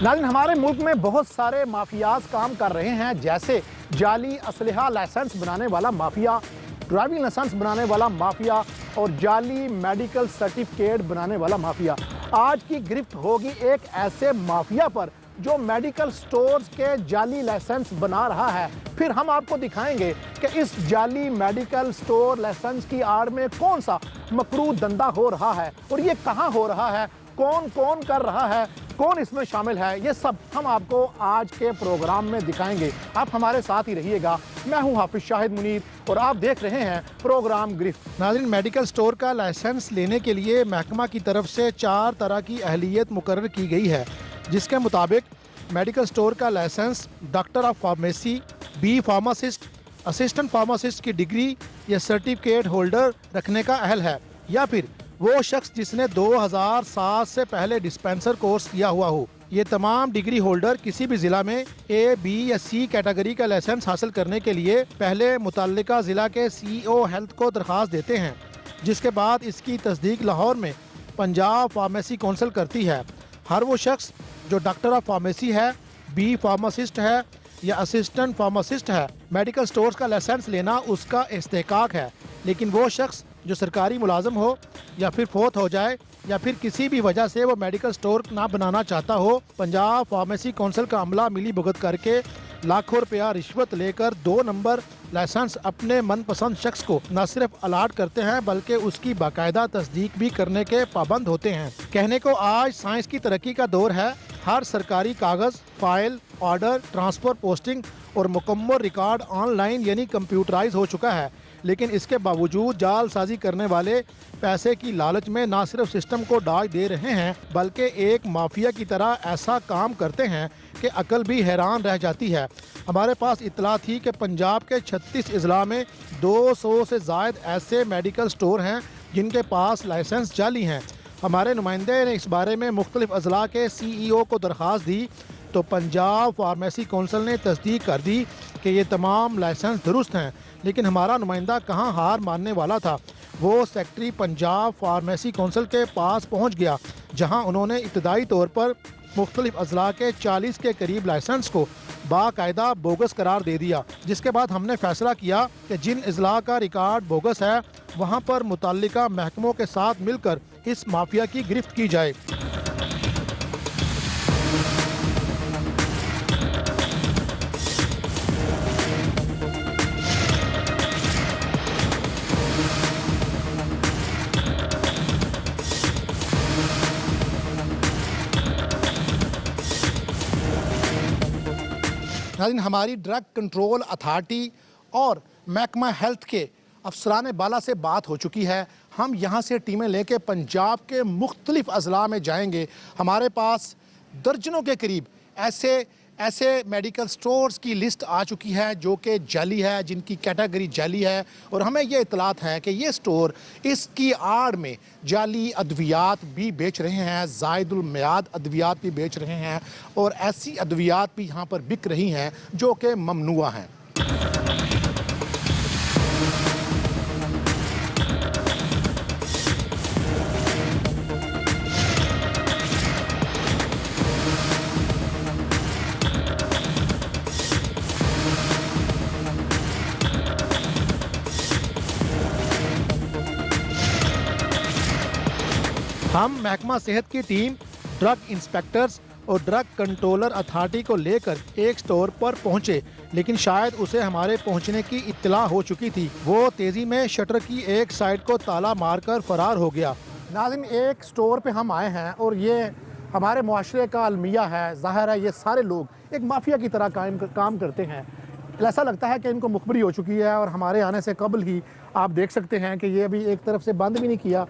नाज़रीन, हमारे मुल्क में बहुत सारे माफियाज काम कर रहे हैं, जैसे जाली असलहा लाइसेंस बनाने वाला माफिया, ड्राइविंग लाइसेंस बनाने वाला माफिया और जाली मेडिकल सर्टिफिकेट बनाने वाला माफिया। आज की गिरफ्त होगी एक ऐसे माफिया पर जो मेडिकल स्टोर्स के जाली लाइसेंस बना रहा है। फिर हम आपको दिखाएंगे कि इस जाली मेडिकल स्टोर लाइसेंस की आड़ में कौन सा मकरूह धंधा हो रहा है और ये कहाँ हो रहा है, कौन कौन कर रहा है, कौन इसमें शामिल है, ये सब हम आपको आज के प्रोग्राम में दिखाएंगे। आप हमारे साथ ही रहिएगा। मैं हूं हाफिज शाहिद मुनीर और आप देख रहे हैं प्रोग्राम गिरफ्त। नाज़रीन, मेडिकल स्टोर का लाइसेंस लेने के लिए महकमा की तरफ से 4 तरह की अहलियत मुकर्रर की गई है, जिसके मुताबिक मेडिकल स्टोर का license doctor of pharmacy, B pharmacist, assistant pharmacist की डिग्री या सर्टिफिकेट होल्डर रखने का अहल है, या फिर वो शख्स जिसने 2007 से पहले डिस्पेंसर कोर्स किया हुआ हो। ये तमाम डिग्री होल्डर किसी भी ज़िला में ए, बी या सी कैटेगरी का लाइसेंस हासिल करने के लिए पहले मुतल्लिका ज़िला के CEO हेल्थ को दरख्वास्त देते हैं, जिसके बाद इसकी तस्दीक लाहौर में पंजाब फार्मेसी कौंसिल करती है। हर वो शख्स जो डॉक्टर ऑफ फार्मेसी है, बी फार्मासिस्ट है या असिस्टेंट फार्मासिस्ट है, मेडिकल स्टोर्स का लाइसेंस लेना उसका इस्तेहकाक है। लेकिन वो शख्स जो सरकारी मुलाजम हो या फिर फोत हो जाए या फिर किसी भी वजह से वो मेडिकल स्टोर ना बनाना चाहता हो, पंजाब फार्मेसी कौंसिल का अमला मिली भुगत करके लाखों रुपया रिश्वत लेकर 2 नंबर लाइसेंस अपने मनपसंद शख्स को न सिर्फ अलाट करते हैं बल्कि उसकी बाकायदा तस्दीक भी करने के पाबंद होते हैं। कहने को आज साइंस की तरक्की का दौर है। हर सरकारी कागज़, फाइल, ऑर्डर, ट्रांसफ़र, पोस्टिंग और मुकम्मल रिकॉर्ड ऑनलाइन यानी कंप्यूटराइज हो चुका है। लेकिन इसके बावजूद जालसाजी करने वाले पैसे की लालच में ना सिर्फ सिस्टम को डाज दे रहे हैं बल्कि एक माफिया की तरह ऐसा काम करते हैं कि अकल भी हैरान रह जाती है। हमारे पास इत्तला थी कि पंजाब के 36 अजला में 200 से ज़ायद ऐसे मेडिकल स्टोर हैं जिनके पास लाइसेंस जाली हैं। हमारे नुमाइंदे ने इस बारे में मुख्तलिफ अजला के CEO को दरख्वास्त दी तो पंजाब फार्मेसी कौंसिल ने तस्दीक कर दी कि ये तमाम लाइसेंस दुरुस्त हैं। लेकिन हमारा नुमाइंदा कहाँ हार मानने वाला था, वो सेक्रेटरी पंजाब फार्मेसी कौंसिल के पास पहुँच गया, जहाँ उन्होंने इब्तदाई तौर पर मुख्तलिफ अजला के 40 के करीब लाइसेंस को बाकायदा बोगस करार दे दिया। जिसके बाद हमने फैसला किया कि जिन अजला का रिकॉर्ड बोगस है वहाँ पर मुतल्लिका महकमों के साथ मिलकर इस माफिया की गिरफ्त की जाए। हमारी ड्रग कंट्रोल अथॉरिटी और महकमा हेल्थ के अफसरान बाला से बात हो चुकी है। हम यहाँ से टीमें लेके पंजाब के मुख्तलिफ अजला में जाएंगे। हमारे पास दर्जनों के करीब ऐसे मेडिकल स्टोर्स की लिस्ट आ चुकी है जो कि जाली है, जिनकी कैटेगरी जाली है, और हमें ये इतलात है कि ये स्टोर इसकी आड़ में जाली अद्वियात भी बेच रहे हैं, ज़ायदुल मियाद अद्वियात भी बेच रहे हैं, और ऐसी अद्वियात भी यहाँ पर बिक रही हैं जो कि ममनुआ हैं। हम महकमा सेहत की टीम, ड्रग इंस्पेक्टर्स और ड्रग कंट्रोलर अथॉरिटी को लेकर एक स्टोर पर पहुंचे, लेकिन शायद उसे हमारे पहुंचने की इत्तला हो चुकी थी। वो तेज़ी में शटर की एक साइड को ताला मारकर फरार हो गया। नाज़रीन, एक स्टोर पे हम आए हैं और ये हमारे मुआशरे का अलमिया है। ज़ाहिर है ये सारे लोग एक माफिया की तरह काम करते हैं। ऐसा लगता है कि इनको मुखबरी हो चुकी है और हमारे आने से कबल ही आप देख सकते हैं कि ये अभी एक तरफ से बंद भी नहीं किया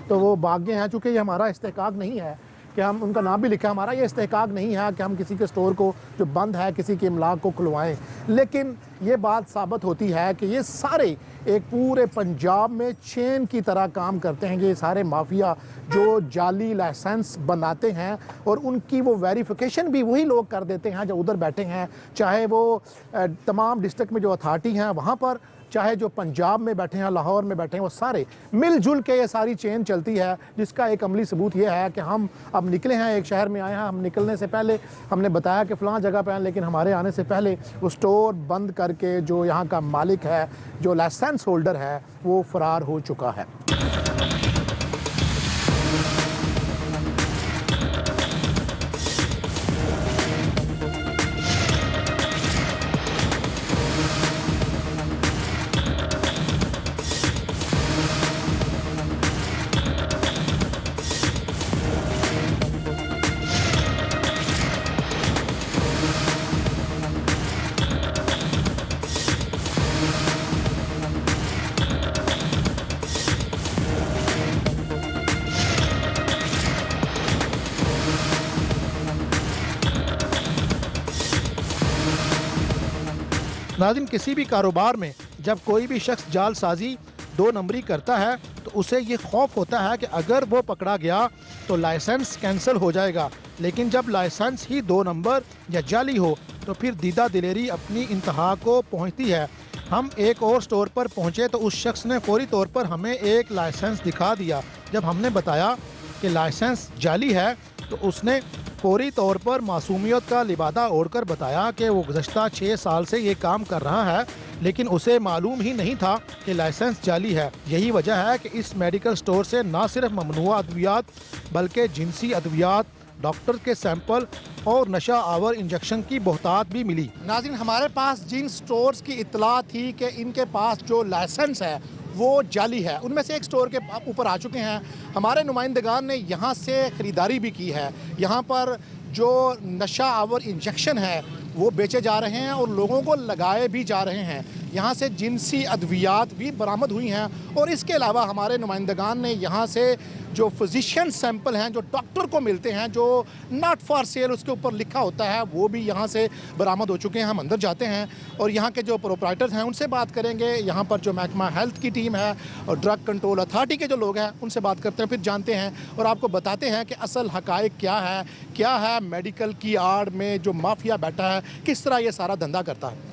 तो वो भाग गए हैं। चूँकि ये हमारा इस्तेहकाक नहीं है कि हम उनका नाम भी लिखा है, हमारा ये इस्तेहकाक नहीं है कि हम किसी के स्टोर को जो बंद है, किसी के इमलाक को खुलवाएं। लेकिन ये बात साबित होती है कि ये सारे एक पूरे पंजाब में चेन की तरह काम करते हैं। ये सारे माफिया जो जाली लाइसेंस बनाते हैं और उनकी वो वेरिफिकेशन भी वही लोग कर देते हैं जो उधर बैठे हैं, चाहे वो तमाम डिस्ट्रिक्ट में जो अथॉरिटी हैं वहाँ पर चाहे जो पंजाब में बैठे हैं, लाहौर में बैठे हैं, वो सारे मिलजुल के ये सारी चेन चलती है, जिसका एक अमली सबूत ये है कि हम अब निकले हैं, एक शहर में आए हैं। हम निकलने से पहले हमने बताया कि फ़लाँ जगह पे हैं, लेकिन हमारे आने से पहले वो स्टोर बंद करके जो यहाँ का मालिक है, जो लाइसेंस होल्डर है, वो फ़रार हो चुका है। नाज़रीन, किसी भी कारोबार में जब कोई भी शख्स जालसाजी 2 नंबरी करता है तो उसे ये खौफ होता है कि अगर वो पकड़ा गया तो लाइसेंस कैंसिल हो जाएगा, लेकिन जब लाइसेंस ही 2 नंबर या जाली हो तो फिर दीदा दिलेरी अपनी इंतहा को पहुंचती है। हम एक और स्टोर पर पहुंचे तो उस शख्स ने फौरी तौर पर हमें एक लाइसेंस दिखा दिया। जब हमने बताया कि लाइसेंस जाली है तो उसने फौरी तौर पर मासूमियत का लिबादा ओढ़कर बताया कि वो गुज़श्ता 6 साल से ये काम कर रहा है, लेकिन उसे मालूम ही नहीं था कि लाइसेंस जाली है। यही वजह है कि इस मेडिकल स्टोर से न सिर्फ ममनुआ अद्वियात बल्कि जिनसी अद्वियात, डॉक्टर के सैंपल और नशा आवर इंजेक्शन की बहुतात भी मिली। नाज़रीन, हमारे पास जिन स्टोर्स की इत्तला थी कि इनके पास जो लाइसेंस है वो जाली है, उनमें से एक स्टोर के ऊपर आ चुके हैं। हमारे नुमाइंदगान ने यहाँ से ख़रीदारी भी की है। यहाँ पर जो नशा आवर इंजेक्शन है वो बेचे जा रहे हैं और लोगों को लगाए भी जा रहे हैं। यहाँ से जिनसी अद्वियात भी बरामद हुई हैं और इसके अलावा हमारे नुमाइंदगान ने यहाँ से जो फिजिशियन सैंपल हैं, जो डॉक्टर को मिलते हैं, जो नॉट फॉर सेल उसके ऊपर लिखा होता है, वो भी यहाँ से बरामद हो चुके हैं। हम अंदर जाते हैं और यहाँ के जो प्रोप्राइटर्स हैं उनसे बात करेंगे। यहाँ पर जो महकमा हेल्थ की टीम है और ड्रग कंट्रोल अथॉरिटी के जो लोग हैं उनसे बात करते हैं, फिर जानते हैं और आपको बताते हैं कि असल हक़ाइक़ क्या है मेडिकल की आड़ में जो माफिया बैठा है, किस तरह ये सारा धंधा करता है।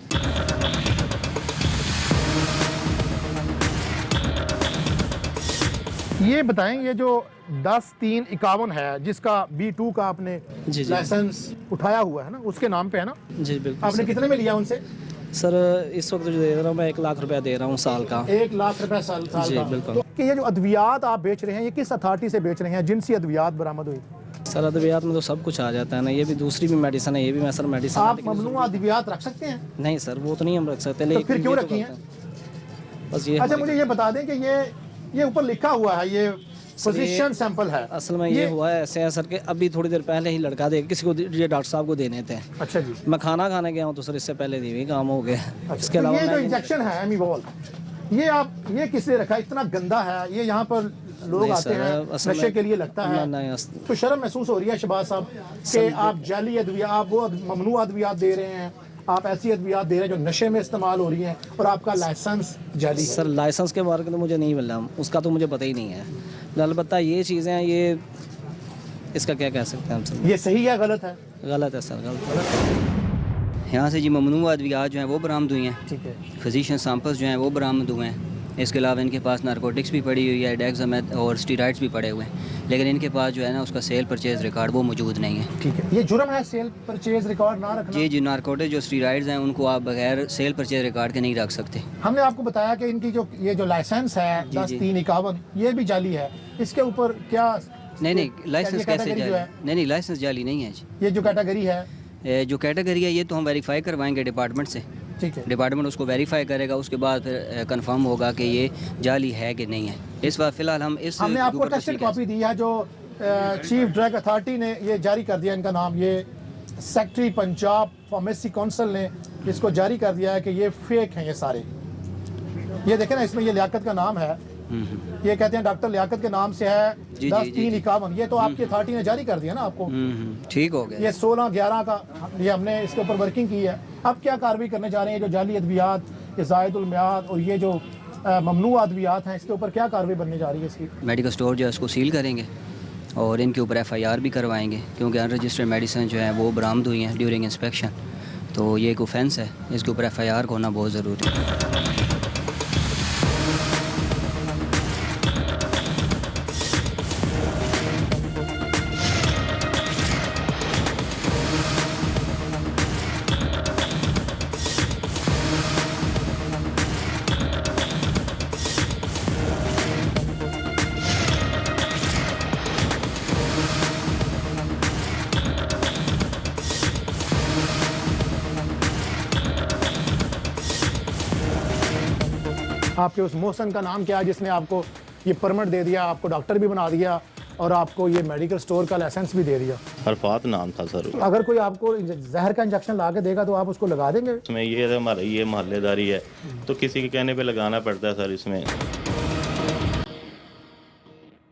ये बताएं, ये जो 10-3-51 है जिसका B2 का आपने लाइसेंस उठाया हुआ है ना, उसके नाम पे है ना? जी बिल्कुल। आपने कितने में लिया उनसे? सर इस वक्त जो दे रहा हूँ मैं 1 लाख रुपया दे रहा हूँ साल का। 1 लाख रुपया साल का? बिल्कुल। तो कि ये जो अद्वियात आप बेच रहे हैं ये किस अथॉरिटी से बेच रहे हैं? जिनसी अद्वियात बरामद हुई? सर अद्वियात में तो सब कुछ आ जाता है ना, ये भी दूसरी भी मेडिसिन है, ये भी मैं सर मेडिसिन। आप ममनुआ अद्वियात रख सकते हैं? नहीं सर, वो तो नहीं हम रख सकते। लेकिन फिर क्यों रखी है? बस ये। अच्छा, मुझे ये बता दें कि ये ऊपर लिखा हुआ है, ये फिजिशियन सैंपल है। असल में ये हुआ है ऐसे है सर कि अभी थोड़ी देर पहले ही लड़का दे किसी को ये डॉक्टर साहब को देने थे। अच्छा जी। मैं खाना खाने गया हूँ तो सर इससे पहले भी काम हो गया। अच्छा, इसके अलावा ये जो इंजेक्शन है एमीवॉल, ये किसने रखा? इतना गंदा है ये। यहाँ पर लोग आते हैं नशे के लिए, लगता है तो शर्म महसूस हो रही है शहबाज साहब कि आप जाली अद्वियात, आप वो ममनुआ अद्वियात दे रहे हैं, आप ऐसी अद्वियात दे रहे हैं जो नशे में इस्तेमाल हो रही हैं और आपका लाइसेंस जाली है। सर लाइसेंस के बारे में तो मुझे नहीं मिला, उसका तो मुझे पता ही नहीं है। अलबत्ता ये चीज़ें हैं, ये इसका क्या कह सकते हैं हम सर? ये सही है गलत है? गलत है सर, गलत है। यहाँ से जी ममनुआ अद्वियात जो हैं वो बरामद हुई हैं। ठीक है। फिजिशियन सैंपल्स जो हैं वो बरामद हुए हैं। इसके अलावा इनके पास नारकोटिक्स भी पड़ी हुई है, डेक्सामेथ और स्टीरॉइड्स भी पड़े हुए हैं, लेकिन इनके पास जो है ना उसका सेल परचेज रिकॉर्ड वो मौजूद नहीं है। ठीक है। ये जुर्म है सेल परचेज रिकॉर्ड ना रखना? जी, नारकोटिक्स जो स्टीरॉइड्स हैं उनको आप बगैर सेल परचेज रिकॉर्ड के नहीं रख सकते। हमने आपको बताया कि इनकी जो लाइसेंस है 10-3-51 ये भी जाली है, इसके ऊपर क्या? नहीं, लाइसेंस कैसे जाली? नहीं, लाइसेंस जाली नहीं है जी। ये जो कैटेगरी है, जो कैटेगरी है ये तो हम वेरीफाई करवाएंगे डिपार्टमेंट से। ठीक है। डिपार्टमेंट उसको वेरीफाई करेगा, उसके बाद फिर कंफर्म होगा कि ये जाली है कि नहीं है। इस बार फिलहाल हमने आपको टेस्टेड कॉपी दी है जो चीफ ड्रग अथॉरिटी ने ये जारी कर दिया। इनका नाम, ये सेक्रेटरी पंजाब फार्मेसी काउंसिल ने इसको जारी कर दिया है कि ये फेक हैं ये सारे। ये देखें ना, इसमें ये लियाकत का नाम है, ये कहते हैं डॉक्टर लियाकत के नाम से है 10-3-51। ये तो आपकी अथॉरिटी ने जारी कर दिया ना आपको। ठीक हो गया। ये 16-11 का ये हमने इसके ऊपर वर्किंग की है। अब क्या कार्रवाई करने जा रहे हैं? जो जाली अद्वियात, ये ज़ायदुल मियाद और ये जो ममनुआ अद्वियात हैं, इसके ऊपर क्या कार्रवाई बनने जा रही है? इसकी मेडिकल स्टोर जो है उसको सील करेंगे और इनके ऊपर FIR भी करवाएंगे, क्योंकि अनरजिस्टर्ड मेडिसिन जो है वो बरामद हुई हैं ड्यूरिंग इंस्पेक्शन। तो ये एक ऑफेंस है, इसके ऊपर FIR होना बहुत ज़रूरी है। आपके उस मोहसन का नाम क्या है जिसने आपको ये परमिट दे दिया, आपको डॉक्टर भी बना दिया और आपको ये मेडिकल स्टोर का लाइसेंस भी दे दिया? अरफात नाम था सर। अगर कोई आपको जहर का इंजेक्शन ला के देगा तो आप उसको लगा देंगे? इसमें ये हमारा ये मोहल्लेदारी है तो किसी के कहने पे लगाना पड़ता है सर इसमें।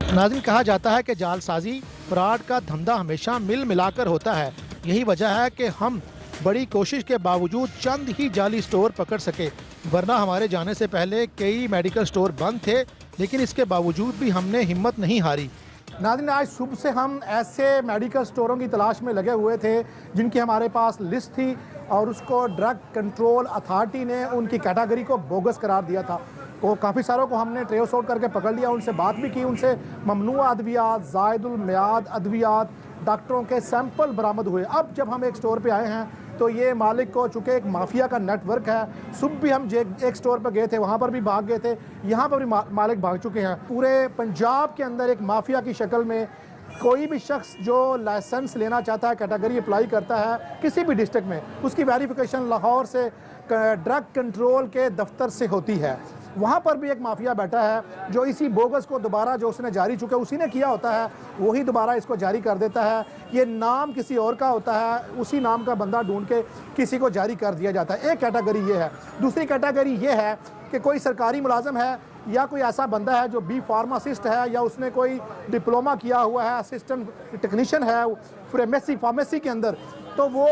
नाज़रीन, कहा जाता है कि जालसाजी फ्रॉड का धंधा हमेशा मिल मिलाकर होता है। यही वजह है कि हम बड़ी कोशिश के बावजूद चंद ही जाली स्टोर पकड़ सके, वरना हमारे जाने से पहले कई मेडिकल स्टोर बंद थे, लेकिन इसके बावजूद भी हमने हिम्मत नहीं हारी। नाज़रीन, आज सुबह से हम ऐसे मेडिकल स्टोरों की तलाश में लगे हुए थे जिनकी हमारे पास लिस्ट थी और उसको ड्रग कंट्रोल अथॉरिटी ने उनकी कैटेगरी को बोगस करार दिया था। तो काफ़ी सारों को हमने ट्रेस आउट करके पकड़ लिया, उनसे बात भी की, उनसे ममनुआ अद्वियात, ज़ायदुल मियाद अद्वियात, डॉक्टरों के सैंपल बरामद हुए। अब जब हम एक स्टोर पे आए हैं तो ये मालिक को, चूँकि एक माफिया का नेटवर्क है, सुबह भी हम एक स्टोर पर गए थे, वहाँ पर भी भाग गए थे, यहाँ पर भी मालिक भाग चुके हैं। पूरे पंजाब के अंदर एक माफिया की शक्ल में कोई भी शख्स जो लाइसेंस लेना चाहता है, कैटेगरी अप्लाई करता है किसी भी डिस्ट्रिक्ट में, उसकी वेरिफिकेशन लाहौर से ड्रग कंट्रोल के दफ्तर से होती है। वहाँ पर भी एक माफिया बैठा है जो इसी बोगस को दोबारा, जो उसने जारी चुका उसी ने किया होता है, वही दोबारा इसको जारी कर देता है। ये नाम किसी और का होता है, उसी नाम का बंदा ढूंढ के किसी को जारी कर दिया जाता है। एक कैटेगरी ये है। दूसरी कैटेगरी ये है कि कोई सरकारी मुलाजम है या कोई ऐसा बंदा है जो बी फार्मासिस्ट है या उसने कोई डिप्लोमा किया हुआ है, असिस्टेंट टेक्नीशियन है फार्मेसी के अंदर, तो वो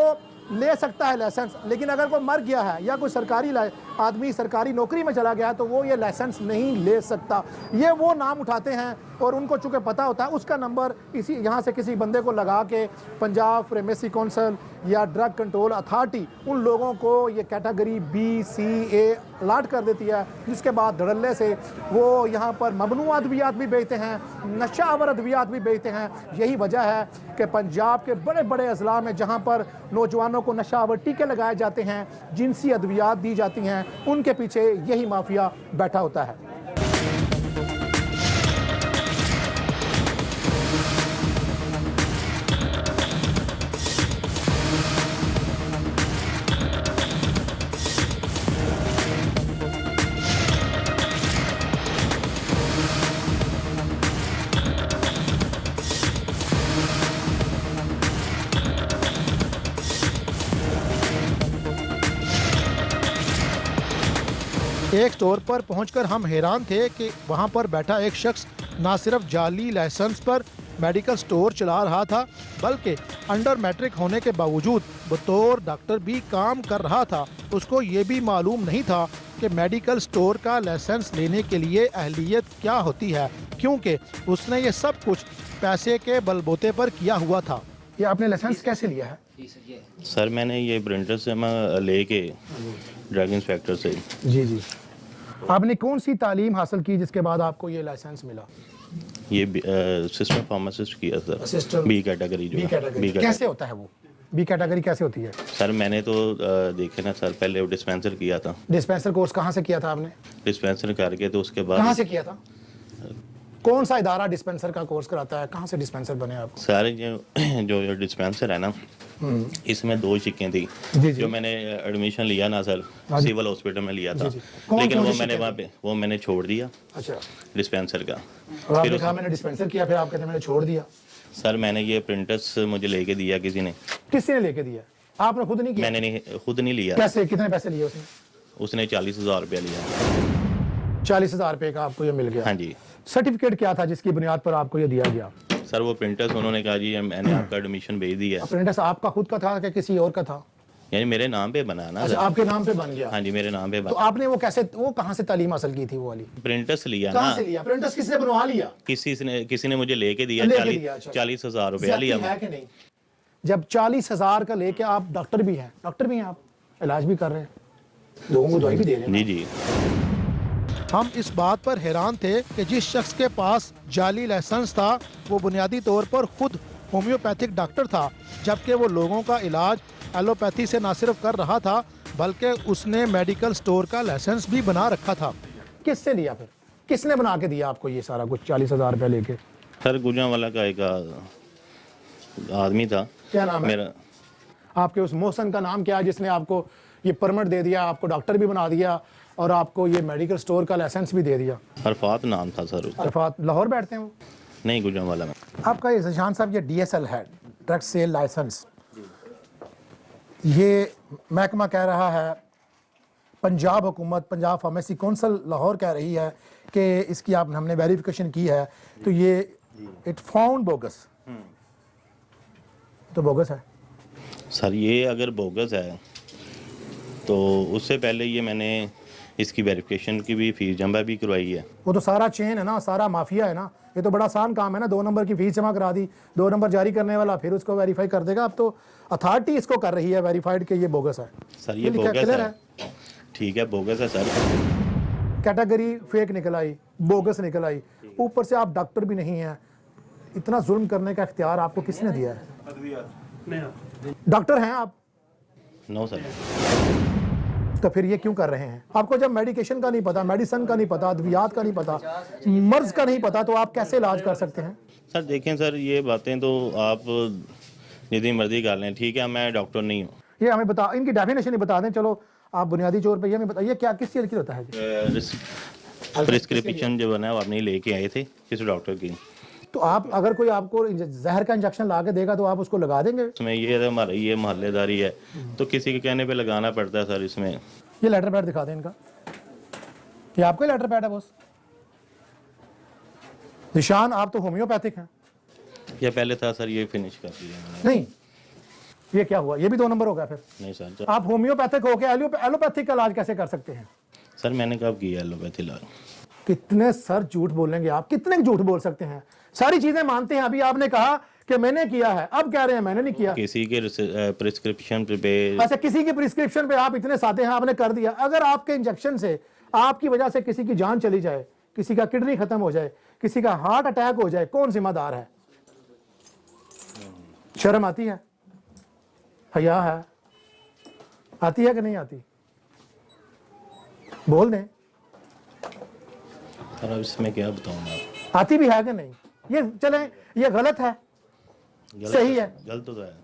ले सकता है लाइसेंस। लेकिन अगर कोई मर गया है या कोई सरकारी आदमी सरकारी नौकरी में चला गया है तो वो ये लाइसेंस नहीं ले सकता। ये वो नाम उठाते हैं और उनको चूँकि पता होता है उसका नंबर इसी यहाँ से किसी बंदे को लगा के पंजाब फार्मेसी काउंसिल या ड्रग कंट्रोल अथॉरिटी उन लोगों को ये कैटेगरी बी, सी, ए अलाट कर देती है, जिसके बाद धड़ल्ले से वो यहाँ पर ममनुआ अद्वियात भी बेचते हैं, नशावर अद्वियात भी बेचते हैं। यही वजह है कि पंजाब के बड़े बड़े अजला में जहाँ पर नौजवानों को नशावर टीके लगाए जाते हैं, जिनसी अद्वियात दी जाती हैं, उनके पीछे यही माफिया बैठा होता है। एक स्टोर पर पहुंचकर हम हैरान थे कि वहां पर बैठा एक शख्स ना सिर्फ जाली लाइसेंस पर मेडिकल स्टोर चला रहा था, बल्कि अंडर मैट्रिक होने के बावजूद बतौर डॉक्टर भी काम कर रहा था। उसको ये भी मालूम नहीं था कि मेडिकल स्टोर का लाइसेंस लेने के लिए अहलियत क्या होती है, क्योंकि उसने ये सब कुछ पैसे के बलबूते पर किया हुआ था। ये आपने लाइसेंस कैसे लिया है? सर मैंने ये प्रिंटर से मैं लेके ड्रग इंस्पेक्टर से। जी। आपने कौन सी तालीम हासिल की जिसके बाद आपको ये लाइसेंस मिला? ये असिस्टेंट फार्मासिस्ट किया सर, बी कैटेगरी जो बी कैसे होता है वो? बी कैटेगरी कैसे होती है? सर मैंने तो देखे ना सर, पहले वो डिस्पेंसर किया था। डिस्पेंसर कोर्स कहाँ से किया था आपने? डिस्पेंसर करके तो उसके बाद कहाँ से किया था? कौन सा इदारा डिस्पेंसर का कोर्स कराता है? कहाँ से डिस्पेंसर बने आप? सारे जो डिस्पेंसर है ना, इसमें 2 शिक्कें थी। जो मैंने एडमिशन लिया ना सर, सिविल हॉस्पिटल में लिया था, लेकिन वो मैंने वहाँ पे मैंने छोड़ दिया। अच्छा, डिस्पेंसर का। और आपने कहा मैंने डिस्पेंसर किया, फिर आप कहते हैं मैंने छोड़ दिया। सर मैंने ये प्रिंटर्स मुझे लेके दिया किसी ने। किसने लेके दिया? आपने खुद नहीं किया? मैंने खुद नहीं लिया। कैसे, कितने पैसे लिए उसने? उसने 40,000 रुपया लिया। 40,000 रुपये का आपको ये मिल गया? हाँ जी। सर्टिफिकेट क्या था जिसकी बुनियाद पर आपको ये दिया गया? सर वो प्रिंटर्स उन्होंने कहा जी मैंने आपका एडमिशन भेज दिया। प्रिंटर्स आपका खुद का था कि किसी और का था? यानी मेरे नाम पे बना ना। अच्छा, आपके नाम पे बन गया? हाँ जी, मेरे नाम पे बना। तो आपने वो कैसे, वो कहाँ से तालीम हासिल की थी? वो वाली प्रिंटर्स लिया ना। कहाँ से लिया? प्रिंटर्स किसने बनवा लिया? किसी ने मुझे लेके दिया। 40,000 रुपया लिया। है कि नहीं? जब 40,000 का लेके आप डॉक्टर भी हैं आप, इलाज भी कर रहे हैं, लोगों को दवाई भी दे रहे हैं। जी। हम इस बात पर हैरान थे कि जिस शख्स के पास जाली लाइसेंस था वो बुनियादी तौर पर खुद होम्योपैथिक डॉक्टर था, जबकि वो लोगों का इलाज एलोपैथी से न सिर्फ कर रहा था बल्कि उसने मेडिकल स्टोर का लाइसेंस भी बना रखा था। किससे लिया फिर? किसने बना के दिया आपको ये सारा कुछ 40,000 रुपया लेके? सर गुजरांवाला का एक आदमी था। क्या नाम है मेरा? आपके उस मोहसन का नाम क्या है जिसने आपको ये परमिट दे दिया, आपको डॉक्टर भी बना दिया और आपको ये मेडिकल स्टोर का लाइसेंस भी दे दिया। अरफात नाम था सर उसका। अरफात लाहौर बैठते हैं वो? नहीं, गुजरांवाला में। आपका ये ज़ीशान साहब ये DSL है, ड्रग सेल लाइसेंस, ये महकमा कह रहा है, पंजाब हुकूमत, पंजाब फार्मेसी कौंसल लाहौर कह रही है कि इसकी हमने वेरिफिकेशन की है तो ये इट फाउंड बोगस, तो बोगस है सर। ये अगर बोगस है तो उससे पहले ये मैंने इसकी वेरिफिकेशन की भी फीस जमा भी करवाई है। वो तो सारा चेन है ना, सारा माफिया है ना, ये तो बड़ा आसान काम है ना, 2 नंबर की फीस जमा करा दी, 2 नंबर जारी करने वाला फिर उसको वेरीफाई कर देगा। अब तो अथॉरिटी इसको कर रही है वेरीफाइड कि ये बोगस है। सर ये बोगस है, ठीक है बोगस है सर। कैटेगरी फेक निकल आई, बोगस निकल आई, ऊपर से आप डॉक्टर भी नहीं हैं। इतना जुल्म करने का इख्तियार आपको किसने दिया है? डॉक्टर हैं आप? No sir. तो फिर ये क्यों कर रहे हैं? आपको जब मेडिकेशन का नहीं पता, मेडिसिन का नहीं पता, अद्वियात का नहीं पता, मर्ज का नहीं पता, तो आप कैसे इलाज कर सकते हैं? सर देखें सर, ये बातें तो आप जितनी मर्जी कर लें, ठीक है, मैं डॉक्टर नहीं हूँ। ये हमें बता, इनकी डेफिनेशन ही बता दें। चलो आप बुनियादी तौर पे ये हमें बताइए क्या किस चीज़ की होता है? प्रिस्क्रिप्शन जो बना है वो आपने लेके आए थे किसी डॉक्टर की। तो आप अगर कोई आपको जहर का इंजेक्शन ला के देगा तो आप उसको लगा देंगे? इसमें ये हमारा ये मोहल्लेदारी है तो किसी के कहने पे लगाना पड़ता है सर। इसमें ये लेटर पैड दिखा दें इनका, ये आपका लेटर पैड है बॉस। निशान आप तो होम्योपैथिक हैं। ये पहले था सर, ये फिनिश कर दिया मैंने। नहीं, ये क्या हुआ? ये भी 2 नंबर हो गया फिर। नहीं सर। आप होम्योपैथिक होके एलोपैथिक का इलाज कैसे कर सकते हैं? सर मैंने कब किया एलोपैथी इलाज? कितने सर झूठ बोलेंगे आप? कितने झूठ बोल सकते हैं? सारी चीजें मानते हैं। अभी आपने कहा कि मैंने किया है, अब कह रहे हैं मैंने नहीं किया। किसी के प्रिस्क्रिप्शन पे। अच्छा, किसी के प्रिस्क्रिप्शन पे आप इतने साथे हैं, आपने कर दिया। अगर आपके इंजेक्शन से आपकी वजह से किसी की जान चली जाए, किसी का किडनी खत्म हो जाए, किसी का हार्ट अटैक हो जाए, कौन जिम्मेदार है? शर्म आती है? हया है? आती है कि नहीं आती? बोल दें। सर अब इसमें क्या बताऊं मैं? आती भी है कि नहीं? ये चले, ये गलत है, सही है? गलत तो है।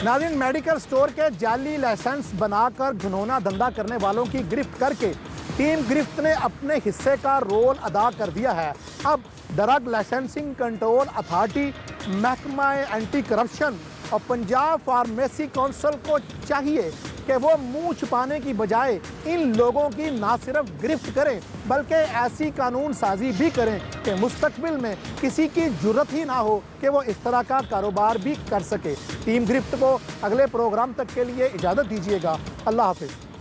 नाज़रीन, मेडिकल स्टोर के जाली लाइसेंस बनाकर घिनौना धंधा करने वालों की गिरफ्त करके टीम गिरफ्त ने अपने हिस्से का रोल अदा कर दिया है। अब ड्रग लाइसेंसिंग कंट्रोल अथॉरिटी, महकमा एंटी करप्शन और पंजाब फार्मेसी कौंसिल को चाहिए कि वो मुंह छुपाने की बजाय इन लोगों की ना सिर्फ गिरफ्त करें बल्कि ऐसी कानून साजी भी करें कि मुस्तकबिल में किसी की जुर्रत ही ना हो कि वो इस तरह का कारोबार भी कर सके। टीम गिरफ्त को अगले प्रोग्राम तक के लिए इजाज़त दीजिएगा। अल्लाह हाफिज़।